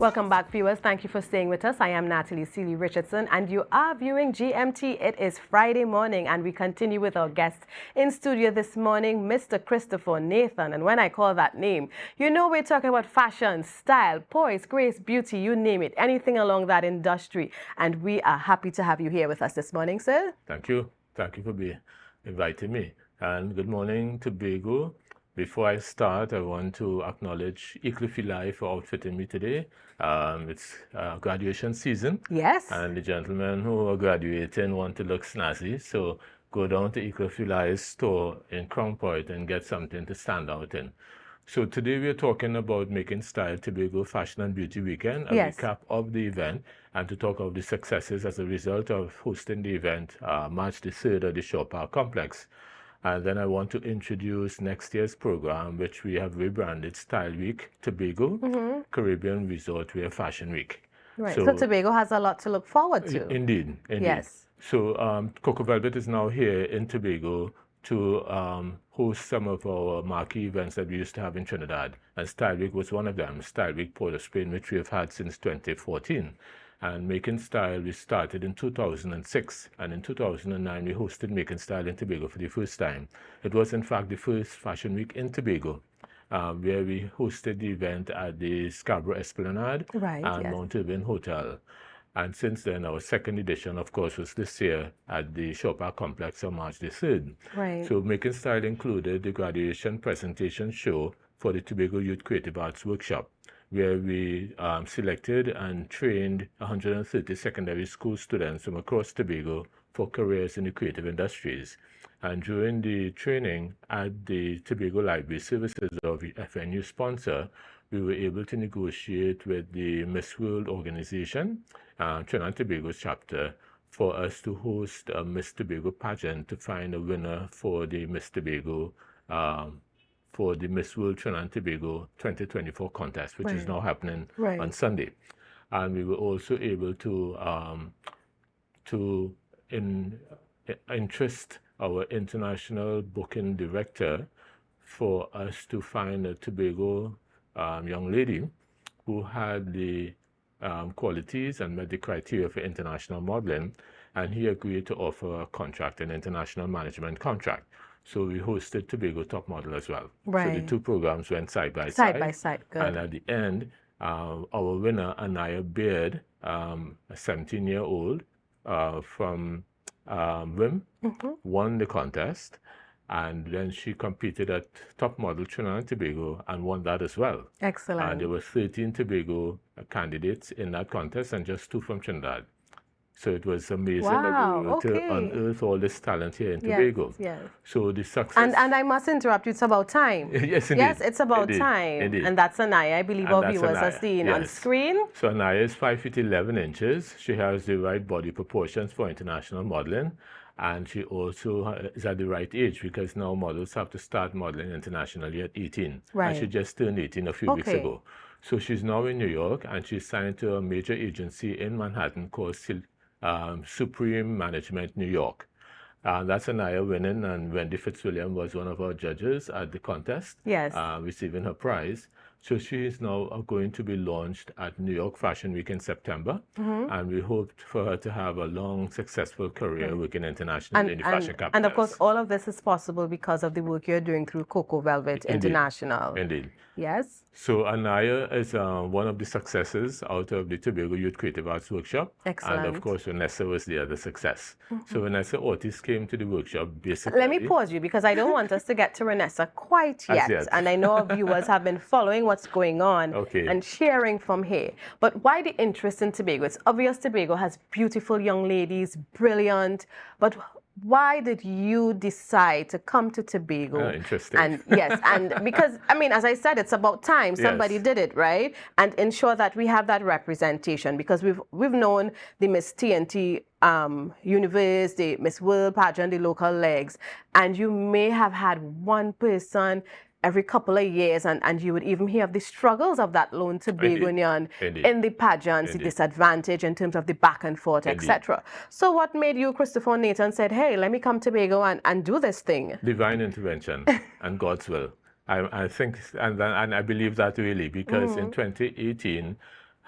Welcome back, viewers. Thank you for staying with us. I am Natalie Sealy-Richardson, and you are viewing GMT. It is Friday morning, and we continue with our guest in studio this morning, Mr. Christopher Nathan. And when I call that name, you know we're talking about fashion, style, poise, grace, beauty, you name it, anything along that industry. And we are happy to have you here with us this morning, sir. Thank you. Thank you for inviting me. And good morning, Tobago. Before I start, I want to acknowledge Eclophilae for outfitting me today. It's graduation season. Yes. And the gentlemen who are graduating want to look snazzy. So go down to Eclophilae's store in Crown Point and get something to stand out in. So today we're talking about Making Style Tobago Fashion and Beauty Weekend, a recap of the event, and to talk of the successes as a result of hosting the event March the 3rd at the Shaw Park Complex. And then I want to introduce next year's program, which we have rebranded Style Week Tobago, Caribbean Resort Wear Fashion Week. Right. So Tobago has a lot to look forward to. Indeed. Yes. So Coco Velvet is now here in Tobago to host some of our marquee events that we used to have in Trinidad. And Style Week was one of them, Style Week Port of Spain, which we have had since 2014. And Making Style, we started in 2006, and in 2009 we hosted Making Style in Tobago for the first time. It was in fact the first fashion week in Tobago, where we hosted the event at the Scarborough Esplanade and Mount Irving Hotel. And since then, our second edition, of course, was this year at the Shaw Park Complex on March the 3rd. Right. So Making Style included the graduation presentation show for the Tobago Youth Creative Arts Workshop, where we selected and trained 130 secondary school students from across Tobago for careers in the creative industries. And during the training at the Tobago Library Services, of the FNU sponsor, we were able to negotiate with the Miss World organization, Trinidad and Tobago's chapter, for us to host a Miss Tobago pageant to find a winner for the Miss Tobago for the Miss World Trinidad and Tobago 2024 contest, which is now happening on Sunday. And we were also able to interest our international booking director for us to find a Tobago young lady who had the qualities and met the criteria for international modeling, and he agreed to offer a contract, an international management contract. So we hosted Tobago Top Model as well. Right. So the two programs went side by side. Side by side, good. And at the end, our winner, Anaya Beard, a 17-year-old from WIM, won the contest. And then she competed at Top Model Trinidad and Tobago and won that as well. Excellent. And there were 13 Tobago candidates in that contest and just 2 from Trinidad. So it was amazing that we were able to unearth all this talent here in Tobago. Yes. So the success... And I must interrupt you, it's about time. Yes, indeed. Yes, it's about time. Indeed. And that's Anaya, I believe our viewers are seeing on screen. So Anaya is 5 feet 11 inches. She has the right body proportions for international modeling. And she also is at the right age, because now models have to start modeling internationally at 18. Right. And she just turned 18 a few weeks ago. So she's now in New York, and she's signed to a major agency in Manhattan called Supreme Management New York. That's Anaya winning, and Wendy Fitzwilliam was one of our judges at the contest, receiving her prize. So she is now going to be launched at New York Fashion Week in September, and we hoped for her to have a long, successful career working internationally in the fashion capital. And of course, all of this is possible because of the work you're doing through Coco Velvet International. Indeed. Yes. So Anaya is one of the successes out of the Tobago Youth Creative Arts Workshop. Excellent. And of course, Vanessa was the other success. So Vanessa Ortiz came to the workshop basically... Let me pause you, because I don't want us to get to Vanessa quite yet. And I know our viewers have been following what's going on and sharing from here. But why the interest in Tobago? It's obvious Tobago has beautiful young ladies, brilliant, but why did you decide to come to Tobago? Interesting. And and because, I mean, as I said, it's about time somebody did it, right? And ensure that we have that representation, because we've known the Miss T&T Universe, the Miss World Pageant, the local legs, and you may have had one person every couple of years, and you would even hear of the struggles of that lone Tobagonian in the pageants, the disadvantage in terms of the back and forth, etc. So what made you, Christopher Nathan, said, hey, let me come to Tobago and do this thing? Divine intervention and God's will. I think, and I believe that really, because in 2018,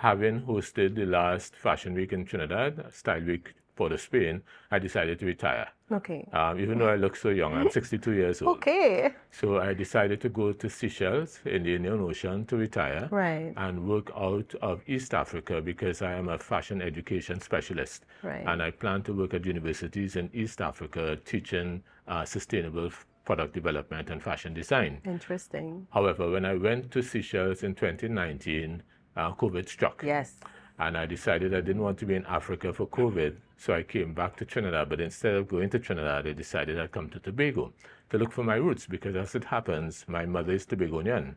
having hosted the last Fashion Week in Trinidad, Style Week for the Spain, I decided to retire. Okay. Even though I look so young, I'm 62 years old. Okay. So I decided to go to Seychelles in the Indian Ocean to retire Right. and work out of East Africa because I am a fashion education specialist. Right. And I plan to work at universities in East Africa teaching sustainable product development and fashion design. Interesting. However, when I went to Seychelles in 2019, COVID struck. Yes. And I decided I didn't want to be in Africa for COVID, so I came back to Trinidad. But instead of going to Trinidad, I decided I'd come to Tobago to look for my roots, because as it happens, my mother is Tobagonian.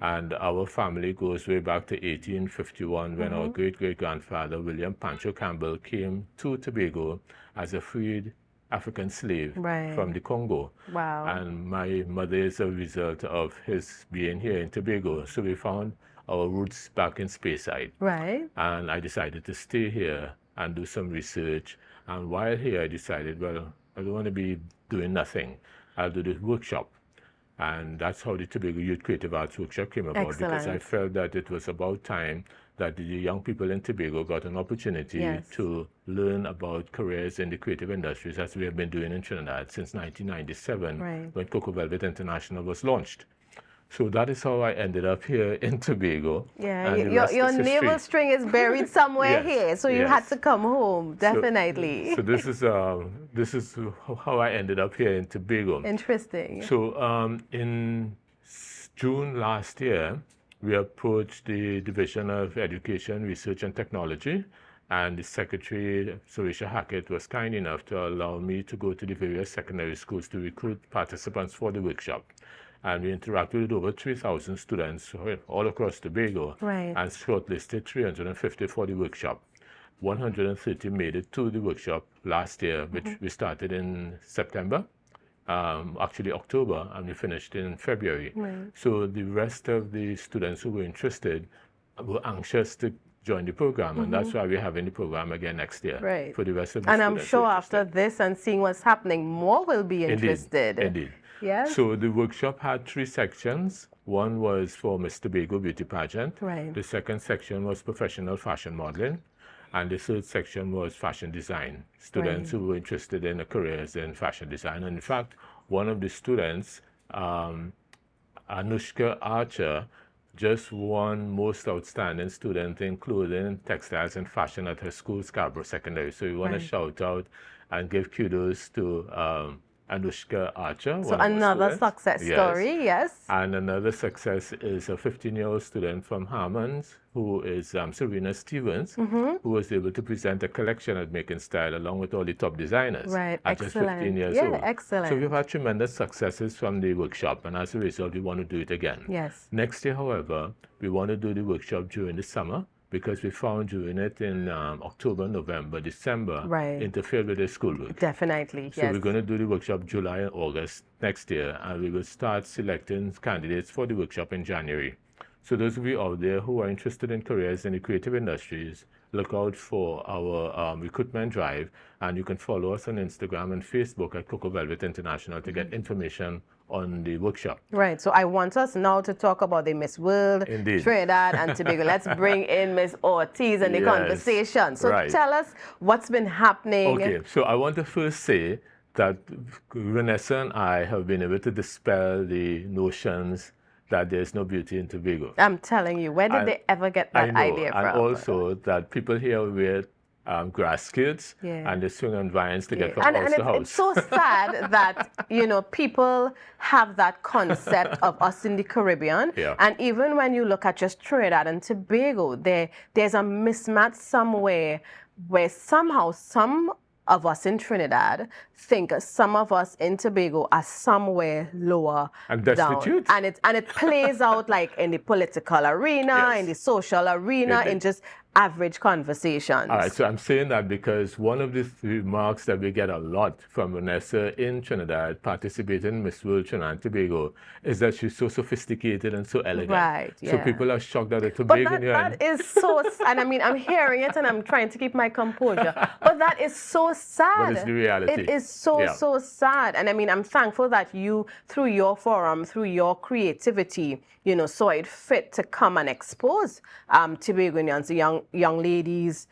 And our family goes way back to 1851 when our great-great-grandfather, William Pancho Campbell, came to Tobago as a freed African slave from the Congo. Wow. And my mother is a result of his being here in Tobago. So we found our roots back in Speyside. Right. And I decided to stay here and do some research. And while here, I decided, well, I don't want to be doing nothing. I'll do this workshop. And that's how the Tobago Youth Creative Arts Workshop came about. Excellent. Because I felt that it was about time that the young people in Tobago got an opportunity to learn about careers in the creative industries, as we have been doing in Trinidad since 1997, when Cocoa Velvet International was launched. So that is how I ended up here in Tobago. Yeah, your navel string is buried somewhere here, so you had to come home, definitely. So this is how I ended up here in Tobago. Interesting. So in June last year, we approached the Division of Education, Research and Technology, and the Secretary, Surisha Hackett, was kind enough to allow me to go to the various secondary schools to recruit participants for the workshop. And we interacted with over 3,000 students all across Tobago and shortlisted 350 for the workshop. 130 made it to the workshop last year, which we started in September, actually October, and we finished in February. So the rest of the students who were interested were anxious to join the program, and that's why we're having the program again next year for the rest of the students. And I'm sure after this and seeing what's happening, more will be interested. Indeed. Yes. So the workshop had 3 sections. One was for Miss Tobago Beauty Pageant. The second section was professional fashion modeling. And the third section was fashion design. Students who were interested in careers in fashion design. And in fact, one of the students, Anushka Archer, just won most outstanding student in clothing, textiles, and fashion at her school, Scarborough Secondary. So we want to shout out and give kudos to Anushka Archer. So another success story, And another success is a 15-year-old student from Harmons, who is Serena Stevens, who was able to present a collection at Making Style along with all the top designers at just 15 years old. Excellent. So we've had tremendous successes from the workshop, and as a result, we want to do it again. Next year, however, we want to do the workshop during the summer, because we found doing it in October, November, December interfered with the schoolwork. Definitely, So we're going to do the workshop July and August next year, and we will start selecting candidates for the workshop in January. So those of you out there who are interested in careers in the creative industries, look out for our recruitment drive, and you can follow us on Instagram and Facebook at Cocoa Velvet International to get information on the workshop. So I want us now to talk about the Miss World, Trinidad and Tobago. Let's bring in Miss Ortiz in the conversation. So tell us what's been happening. Okay, so I want to first say that Vanessa and I have been able to dispel the notions that there's no beauty in Tobago. I'm telling you, where did they ever get that idea from? And also that people here wear grass skirts and they swing on vines to get from house to house. It's so sad that, you know, people have that concept of us in the Caribbean. And even when you look at just Trinidad and Tobago, there's a mismatch somewhere where somehow some of us in Trinidad think some of us in Tobago are somewhere lower and destitute. Down. And it plays out like in the political arena, in the social arena, average conversations. All right, so I'm saying that because one of the remarks that we get a lot from Vanessa in Trinidad, participating in Miss World Trinidad and Tobago, is that she's so sophisticated and so elegant. Right, yeah. So people are shocked that a But Tobago that is so, and I mean, I'm hearing it and I'm trying to keep my composure, but that is so sad. But it's the reality. It is so, so sad. And I mean, I'm thankful that you, through your forum, through your creativity, you know, saw it fit to come and expose Tobagoans, young ladies,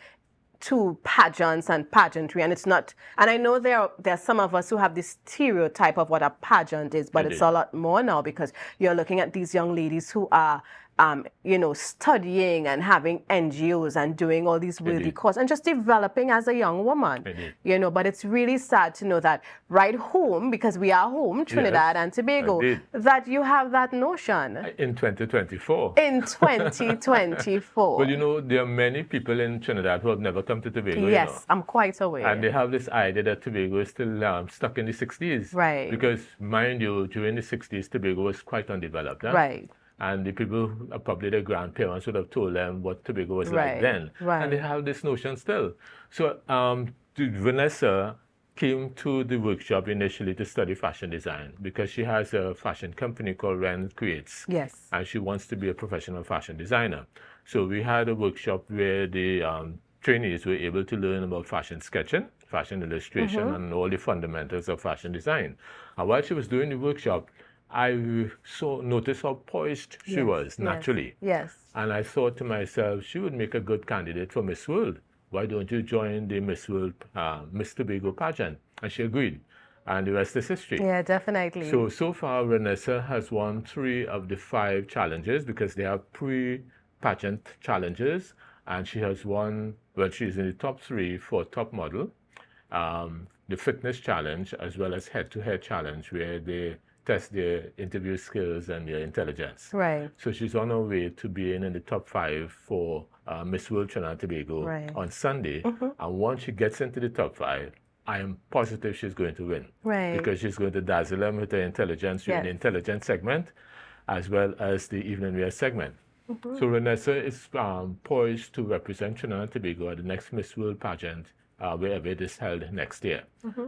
to pageants and pageantry. And it's not, and I know there are some of us who have this stereotype of what a pageant is, but it's a lot more now, because you're looking at these young ladies who are you know, studying and having NGOs and doing all these worthy causes and just developing as a young woman. You know, but it's really sad to know that right home, because we are home, Trinidad and Tobago, that you have that notion. In 2024. In 2024. Well, you know, there are many people in Trinidad who have never come to Tobago. Yes, you know? I'm quite aware. And they have this idea that Tobago is still stuck in the 60s. Right. Because, mind you, during the 60s, Tobago was quite undeveloped. Huh? Right. And the people, probably their grandparents, would have told them what Tobago was like then. Right. And they have this notion still. So Vanessa came to the workshop initially to study fashion design because she has a fashion company called Ren Creates. Yes. And she wants to be a professional fashion designer. So we had a workshop where the trainees were able to learn about fashion sketching, fashion illustration, and all the fundamentals of fashion design. And while she was doing the workshop, I noticed how poised she was naturally. Yes. And I thought to myself, she would make a good candidate for Miss World. Why don't you join the Miss World, Miss Tobago pageant? And she agreed. And the rest is history. Yeah, definitely. So far, Vanessa has won 3 of the 5 challenges because they have pre-pageant challenges. And she has won, well, she's in the top 3 for top model, the fitness challenge, as well as head-to-head challenge, where they test their interview skills and their intelligence. Right. So she's on her way to being in the top 5 for Miss World Trinidad and Tobago on Sunday. And once she gets into the top 5, I am positive she's going to win. Right. Because she's going to dazzle them with her intelligence during the intelligence segment, as well as the evening wear segment. So Vanessa is poised to represent Trinidad and Tobago at the next Miss World pageant, wherever it is held next year.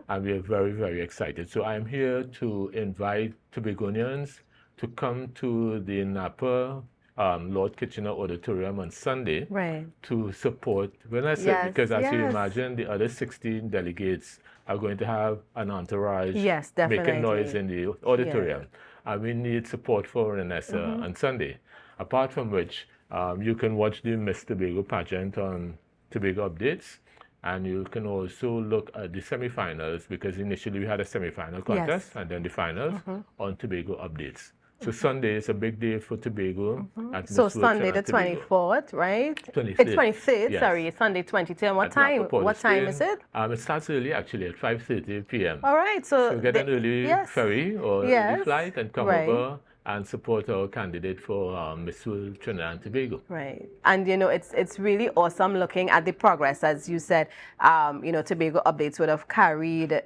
And we are very, very excited. So I'm here to invite Tobagonians to come to the Napa Lord Kitchener Auditorium on Sunday to support Vanessa. Because as you imagine, the other 16 delegates are going to have an entourage making noise in the auditorium. And we need support for Vanessa on Sunday. Apart from which, you can watch the Miss Tobago pageant on Tobago Updates. And you can also look at the semifinals, because initially we had a semifinal contest and then the finals on Tobago Updates. So Sunday is a big day for Tobago. So Sunday the 24th, right? 25th. It's 25th, sorry, Sunday 23rd. What time? What time is it? It starts early, actually, at 5:30 p.m. All right. So get an early ferry or early flight and come over and support our candidate for Miss World Trinidad and Tobago. Right. And, you know, it's really awesome looking at the progress. As you said, you know, Tobago Updates would have carried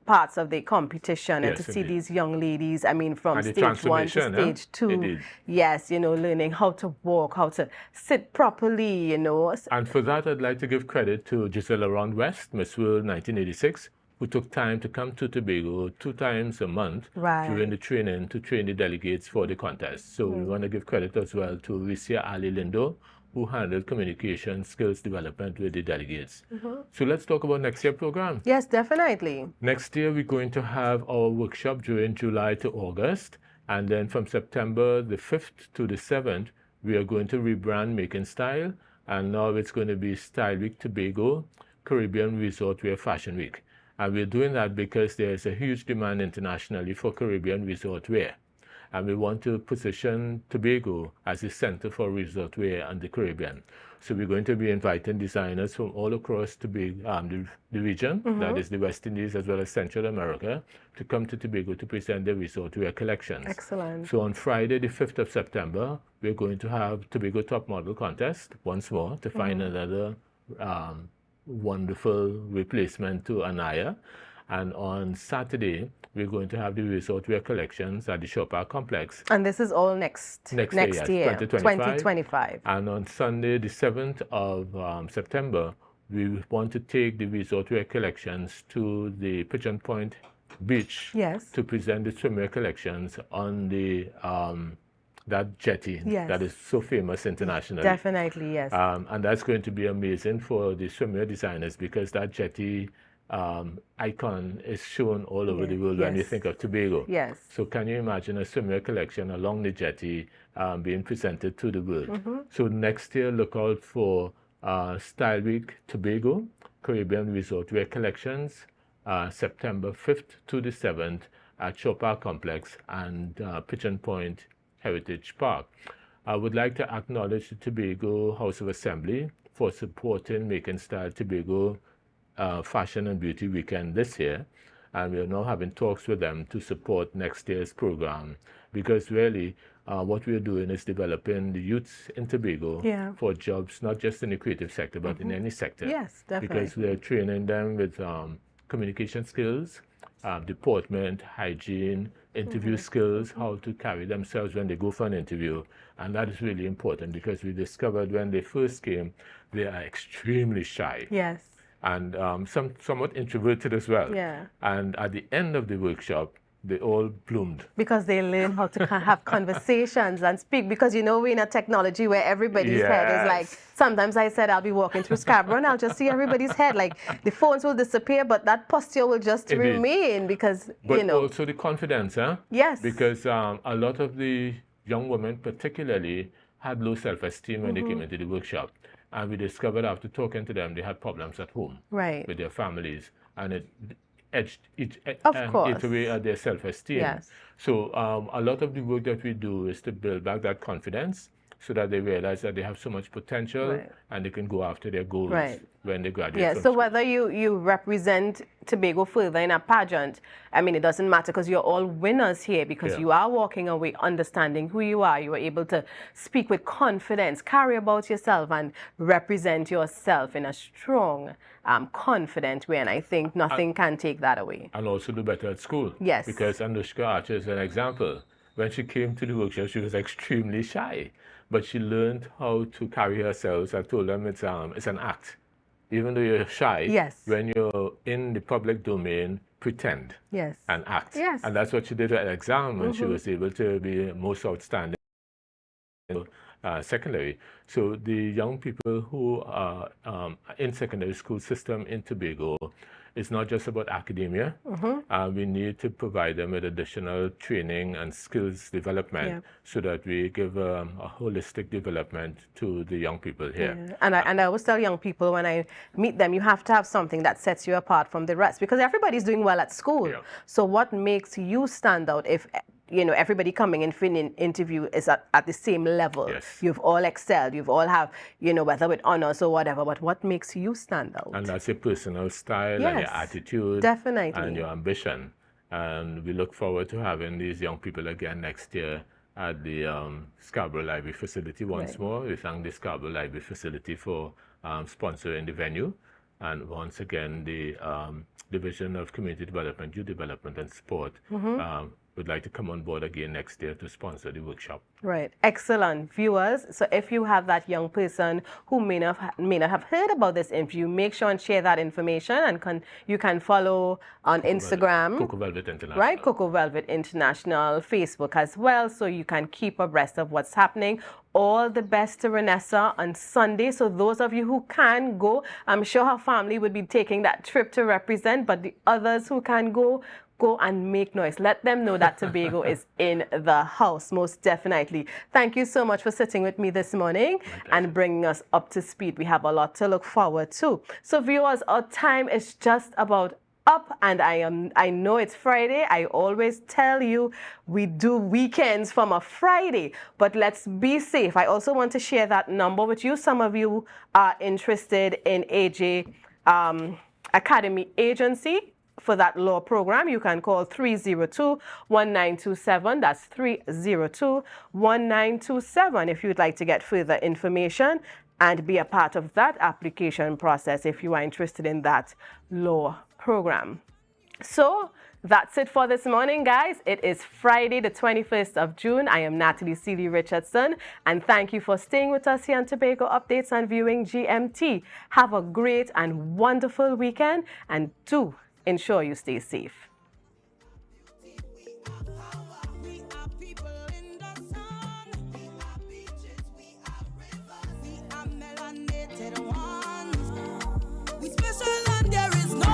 parts of the competition and to see these young ladies, I mean, from stage 1 to stage 2. Yes, you know, learning how to walk, how to sit properly, you know. And for that, I'd like to give credit to Gisela Round West, Miss World 1986, who took time to come to Tobago 2 times a month during the training to train the delegates for the contest. So we want to give credit as well to Ricia Ali Lindo, who handled communication skills development with the delegates. So let's talk about next year's program. Yes, definitely. Next year, we're going to have our workshop during July to August. And then from September the 5th to the 7th, we are going to rebrand Making Style. And now it's going to be Style Week Tobago, Caribbean Resort Wear Fashion Week. And we're doing that because there's a huge demand internationally for Caribbean resort wear. And we want to position Tobago as a center for resort wear and the Caribbean. So we're going to be inviting designers from all across the region, that is the West Indies as well as Central America, to come to Tobago to present their resort wear collections. Excellent. So on Friday, the 5th of September, we're going to have Tobago Top Model Contest once more to find another wonderful replacement to Anaya. And on Saturday, we're going to have the resort wear collections at the Shore Park Complex. And this is all next year, Yes, 2025. And on Sunday, the 7th of September, we want to take the resort wear collections to the Pigeon Point Beach to present the swimwear collections on the that jetty that is so famous internationally. Definitely, yes. And that's going to be amazing for the swimwear designers, because that jetty icon is shown all over the world when you think of Tobago. Yes. So can you imagine a swimwear collection along the jetty being presented to the world? So next year, look out for Style Week Tobago, Caribbean Resort Wear Collections, September 5th to the 7th at Shore Park Complex and Pigeon Point Heritage Park. I would like to acknowledge the Tobago House of Assembly for supporting Making Style Tobago Fashion and Beauty Weekend this year, and we are now having talks with them to support next year's program, because really what we're doing is developing the youths in Tobago for jobs, not just in the creative sector, but in any sector. Yes, definitely. Because we're training them with communication skills, deportment, hygiene, interview skills, how to carry themselves when they go for an interview. And that is really important, because we discovered when they first came, they are extremely shy. Yes. And somewhat introverted as well. Yeah. And at the end of the workshop, they all bloomed. Because they learn how to have conversations and speak. Because, you know, we're in a technology where everybody's head is like, sometimes I said I'll be walking through Scarborough and I'll just see everybody's head. Like, the phones will disappear, but that posture will just remain because, but you know. But also the confidence, huh? Yes. Because a lot of the young women particularly had low self-esteem when they came into the workshop. And we discovered after talking to them, they had problems at home with their families. And it ate away at their self-esteem. Yes. So a lot of the work that we do is to build back that confidence, so that they realize that they have so much potential and they can go after their goals when they graduate. Yeah, so whether you represent Tobago further in a pageant, I mean, it doesn't matter, because you're all winners here, because you are walking away understanding who you are. You are able to speak with confidence, carry about yourself, and represent yourself in a strong, confident way. And I think nothing can take that away. And also do better at school. Yes. Because Anushka Archer is an example. When she came to the workshop, she was extremely shy. But she learned how to carry herself. I told them it's an act. Even though you're shy, when you're in the public domain, pretend and act. And that's what she did at the exam, and she was able to be most outstanding secondary. So the young people who are in secondary school system in Tobago, it's not just about academia. We need to provide them with additional training and skills development so that we give a holistic development to the young people here. And I always tell young people when I meet them, you have to have something that sets you apart from the rest, because everybody's doing well at school. So what makes you stand out if, you know, everybody coming in for an interview is at the same level? You've all excelled, you've all have, you know, whether with honors or whatever, but what makes you stand out? And that's your personal style and your attitude and your ambition. And we look forward to having these young people again next year at the Scarborough Library facility once more. We thank the Scarborough Library facility for sponsoring the venue. And once again, the Division of Community Development, Youth Development and Sport would like to come on board again next year to sponsor the workshop. Right. Excellent. Viewers, so if you have that young person who may not have heard about this interview, make sure and share that information, and you can follow on Instagram. Cocoa Velvet International. Right, Cocoa Velvet International, Facebook as well, so you can keep abreast of what's happening. All the best to Renessa on Sunday. So those of you who can go, I'm sure her family would be taking that trip to represent, but the others who can go and make noise. Let them know that Tobago is in the house, most definitely. Thank you so much for sitting with me this morning and bringing us up to speed. We have a lot to look forward to. So viewers, our time is just about up, and I know it's Friday. I always tell you we do weekends from a Friday, but let's be safe. I also want to share that number with you. Some of you are interested in AJ Academy Agency. For that law program, you can call 302-1927. That's 302-1927 if you'd like to get further information and be a part of that application process if you are interested in that law program. So that's it for this morning, guys. It is Friday, the 21st of June. I am Natalie Sealy-Richardson, and thank you for staying with us here on Tobago Updates and viewing GMT. Have a great and wonderful weekend, and do ensure you stay safe.